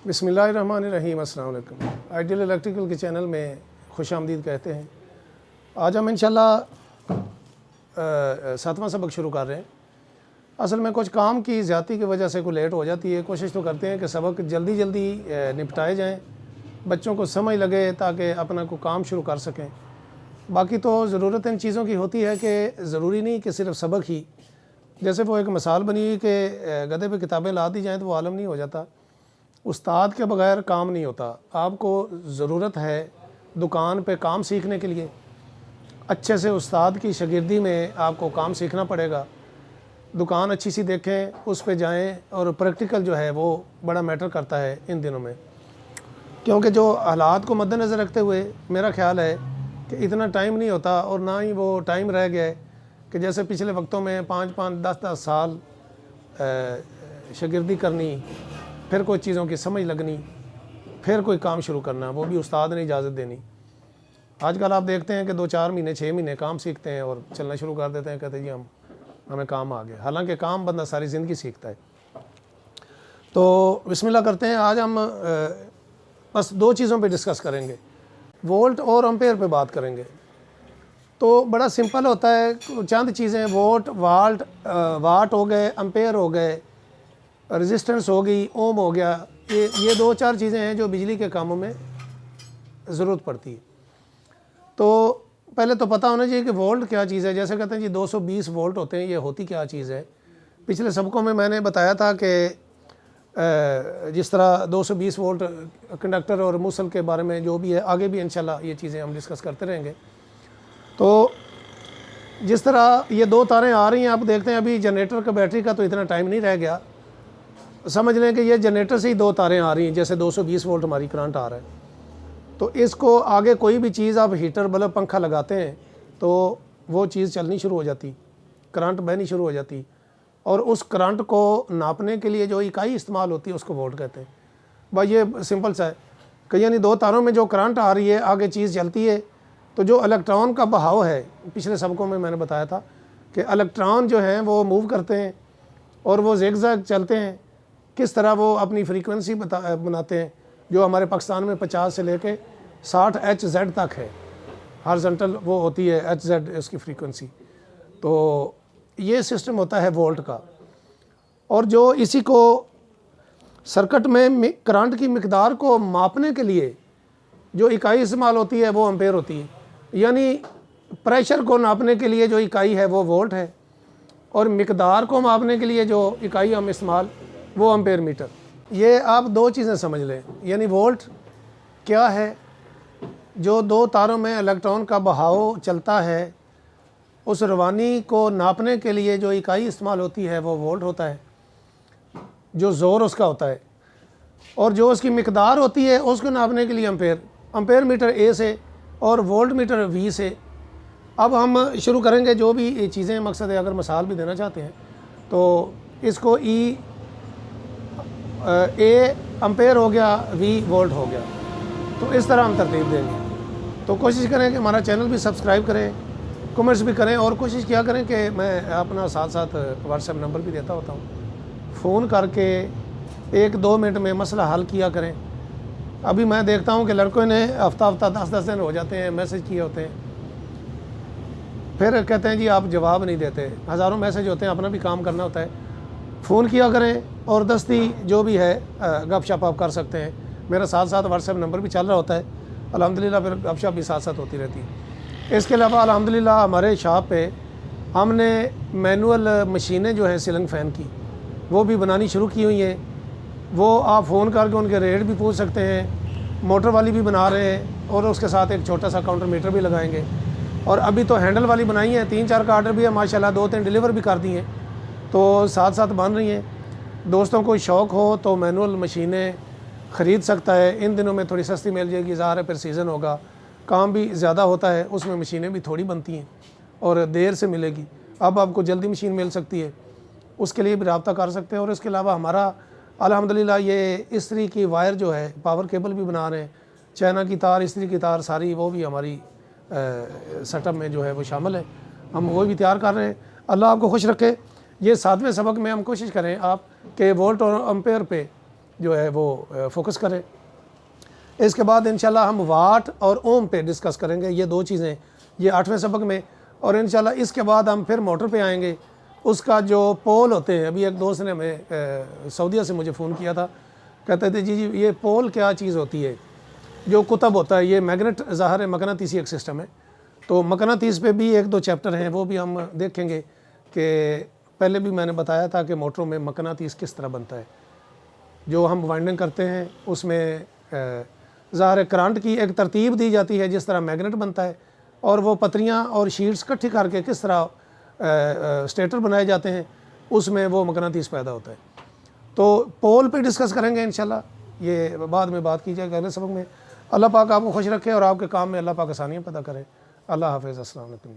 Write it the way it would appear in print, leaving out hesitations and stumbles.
بسم اللہ الرحمن الرحیم۔ السلام علیکم۔ آئیڈیل الیکٹریکل کے چینل میں خوش آمدید کہتے ہیں۔ آج ہم انشاءاللہ 7واں سبق شروع کر رہے ہیں۔ اصل میں کچھ کام کی زیادتی کی وجہ سے کوئی لیٹ ہو جاتی ہے، کوشش تو کرتے ہیں کہ سبق جلدی نپٹائے جائیں، بچوں کو سمجھ لگے تاکہ اپنا کوئی کام شروع کر سکیں۔ باقی تو ضرورت ان چیزوں کی ہوتی ہے کہ ضروری نہیں کہ صرف سبق ہی، جیسے وہ ایک مثال بنی ہوئی کہ گدھے پہ کتابیں لا دی جائیں تو وہ عالم نہیں ہو جاتا، استاد کے بغیر کام نہیں ہوتا۔ آپ کو ضرورت ہے دکان پہ کام سیکھنے کے لیے، اچھے سے استاد کی شاگردی میں آپ کو کام سیکھنا پڑے گا۔ دکان اچھی سی دیکھیں، اس پہ جائیں، اور پریکٹیکل جو ہے وہ بڑا میٹر کرتا ہے ان دنوں میں، کیونکہ جو حالات کو مد نظر رکھتے ہوئے میرا خیال ہے کہ اتنا ٹائم نہیں ہوتا، اور نہ ہی وہ ٹائم رہ گیا ہے کہ جیسے پچھلے وقتوں میں 5 10 سال شاگردی کرنی، پھر کوئی چیزوں کی سمجھ لگنی، پھر کوئی کام شروع کرنا، وہ بھی استاد نے اجازت دینی۔ آج کل آپ دیکھتے ہیں کہ 2 4 مہینے 6 مہینے کام سیکھتے ہیں اور چلنا شروع کر دیتے ہیں، کہتے ہیں جی ہمیں کام آ گیا، حالانکہ کام بندہ ساری زندگی سیکھتا ہے۔ تو بسم اللہ کرتے ہیں۔ آج ہم بس 2 چیزوں پہ ڈسکس کریں گے، وولٹ اور امپیئر پہ بات کریں گے۔ تو بڑا سمپل ہوتا ہے، چند چیزیں، وولٹ، واٹ ہو گئے، امپیئر ہو گئے، ریزسٹنس ہو گئی، اوم ہو گیا، یہ 2 4 چیزیں ہیں جو بجلی کے کاموں میں ضرورت پڑتی ہے۔ تو پہلے تو پتہ ہونا چاہیے کہ وولٹ کیا چیز ہے۔ جیسے کہتے ہیں جی 220 وولٹ ہوتے ہیں، یہ ہوتی کیا چیز ہے؟ پچھلے سبقوں میں نے بتایا تھا کہ جس طرح 220 وولٹ کنڈکٹر اور موصل کے بارے میں جو بھی ہے، آگے بھی انشاءاللہ یہ چیزیں ہم ڈسکس کرتے رہیں گے۔ تو جس طرح یہ 2 تاریں آ رہی ہیں، آپ دیکھتے ہیں ابھی جنریٹر کا بیٹری کا تو اتنا ٹائم نہیں رہ گیا، سمجھ لیں کہ یہ جنریٹر سے ہی 2 تاریں آ رہی ہیں، جیسے 220 وولٹ ہماری کرنٹ آ رہا ہے۔ تو اس کو آگے کوئی بھی چیز آپ ہیٹر بلب پنکھا لگاتے ہیں تو وہ چیز چلنی شروع ہو جاتی، کرنٹ بہنی شروع ہو جاتی، اور اس کرنٹ کو ناپنے کے لیے جو اکائی استعمال ہوتی ہے اس کو وولٹ کہتے ہیں۔ بھائی یہ سمپل سا ہے کہ یعنی 2 تاروں میں جو کرنٹ آ رہی ہے، آگے چیز چلتی ہے، تو جو الیکٹران کا بہاؤ ہے، پچھلے سبقوں میں نے بتایا تھا کہ الیکٹران جو ہیں وہ موو کرتے ہیں اور وہ زیگ زیگ چلتے ہیں، کس طرح وہ اپنی فریکوینسی بناتے ہیں، جو ہمارے پاکستان میں 50 سے لے کے 60 Hz تک ہے، ہارزنٹل وہ ہوتی ہے Hz اس کی فریکوینسی۔ تو یہ سسٹم ہوتا ہے وولٹ کا، اور جو اسی کو سرکٹ میں کرنٹ کی مقدار کو ماپنے کے لیے جو اکائی استعمال ہوتی ہے وہ امپیئر ہوتی ہے، یعنی پریشر کو ناپنے کے لیے جو اکائی ہے وہ وولٹ ہے، اور مقدار کو ماپنے کے لیے جو اکائی ہم استعمال وہ امپیئر میٹر۔ یہ آپ 2 چیزیں سمجھ لیں، یعنی وولٹ کیا ہے؟ جو 2 تاروں میں الیکٹران کا بہاؤ چلتا ہے، اس روانی کو ناپنے کے لیے جو اکائی استعمال ہوتی ہے وہ وولٹ ہوتا ہے، جو زور اس کا ہوتا ہے، اور جو اس کی مقدار ہوتی ہے اس کو ناپنے کے لیے امپیئر میٹر اے سے اور وولٹ میٹر وی سے۔ اب ہم شروع کریں گے جو بھی چیزیں، مقصد ہے اگر مثال بھی دینا چاہتے ہیں تو اس کو اے امپیئر ہو گیا، وی وولٹ ہو گیا، تو اس طرح ہم ترتیب دیں گے۔ تو کوشش کریں کہ ہمارا چینل بھی سبسکرائب کریں، کمنٹس بھی کریں، اور کوشش کیا کریں کہ میں اپنا ساتھ واٹس ایپ نمبر بھی دیتا ہوتا ہوں، فون کر کے 1 2 منٹ میں مسئلہ حل کیا کریں۔ ابھی میں دیکھتا ہوں کہ لڑکوں نے ہفتہ 10 دن ہو جاتے ہیں میسج کیے ہوتے ہیں، پھر کہتے ہیں جی آپ جواب نہیں دیتے، ہزاروں میسج ہوتے ہیں، اپنا بھی کام کرنا ہوتا ہے۔ فون کیا کریں، اور دستی جو بھی ہے گپ شپ آپ کر سکتے ہیں، میرا ساتھ واٹس ایپ نمبر بھی چل رہا ہوتا ہے، الحمدللہ پھر گپ شپ بھی ساتھ ہوتی رہتی ہے۔ اس کے علاوہ الحمدللہ ہمارے شاپ پہ ہم نے مینول مشینیں جو ہیں سیلنگ فین کی وہ بھی بنانی شروع کی ہوئی ہیں، وہ آپ فون کر کے ان کے ریٹ بھی پوچھ سکتے ہیں، موٹر والی بھی بنا رہے ہیں، اور اس کے ساتھ ایک چھوٹا سا کاؤنٹر میٹر بھی لگائیں گے، اور ابھی تو ہینڈل والی بنائی ہیں، 3 4 کا آرڈر بھی ہے ماشاءاللہ، 2 3 ڈیلیور بھی کر دی ہیں، تو ساتھ بن رہی ہیں۔ دوستوں کو شوق ہو تو مینول مشینیں خرید سکتا ہے، ان دنوں میں تھوڑی سستی مل جائے گی، ظاہر ہے پھر سیزن ہوگا، کام بھی زیادہ ہوتا ہے، اس میں مشینیں بھی تھوڑی بنتی ہیں اور دیر سے ملے گی۔ اب آپ کو جلدی مشین مل سکتی ہے، اس کے لیے بھی رابطہ کر سکتے ہیں۔ اور اس کے علاوہ ہمارا الحمدللہ یہ استری کی وائر جو ہے، پاور کیبل بھی بنا رہے ہیں، چائنا کی تار، استری کی تار ساری، وہ بھی ہماری سیٹ اپ میں جو ہے وہ شامل ہے، ہم وہ بھی تیار کر رہے ہیں۔ اللہ آپ کو خوش رکھے۔ یہ 7ویں سبق میں ہم کوشش کریں آپ کہ وولٹ اور امپیئر پہ جو ہے وہ فوکس کریں. اس کے بعد انشاءاللہ ہم واٹ اور اوم پہ ڈسکس کریں گے, یہ 2 چیزیں یہ 8ویں سبق میں. اور انشاءاللہ اس کے بعد ہم پھر موٹر پہ آئیں گے. اس کا جو پول ہوتے ہیں, ابھی ایک دوست نے ہمیں سعودیہ سے مجھے فون کیا تھا, کہتے تھے جی یہ پول کیا چیز ہوتی ہے. جو قطب ہوتا ہے یہ میگنیٹ ظاہر ہے, مقناطیسی ایک سسٹم ہے. تو مقناطیس پہ بھی 1-2 چیپٹر ہیں, وہ بھی ہم دیکھیں گے. کہ پہلے بھی میں نے بتایا تھا کہ موٹروں میں مقناطیس کس طرح بنتا ہے. جو ہم وائنڈنگ کرتے ہیں اس میں ظاہر کرنٹ کی ایک ترتیب دی جاتی ہے جس طرح میگنیٹ بنتا ہے, اور وہ پتریاں اور شیٹس اکٹھی کر کے کس طرح اسٹیٹر بنائے جاتے ہیں, اس میں وہ مقناطیس پیدا ہوتا ہے. تو پول پہ ڈسکس کریں گے انشاءاللہ, یہ بعد میں بات کی جائے گا اگلے سبق میں. اللہ پاک آپ کو خوش رکھے اور آپ کے کام میں اللہ پاک آسانیاں پیدا کرے. اللہ حافظ. السلام علیکم.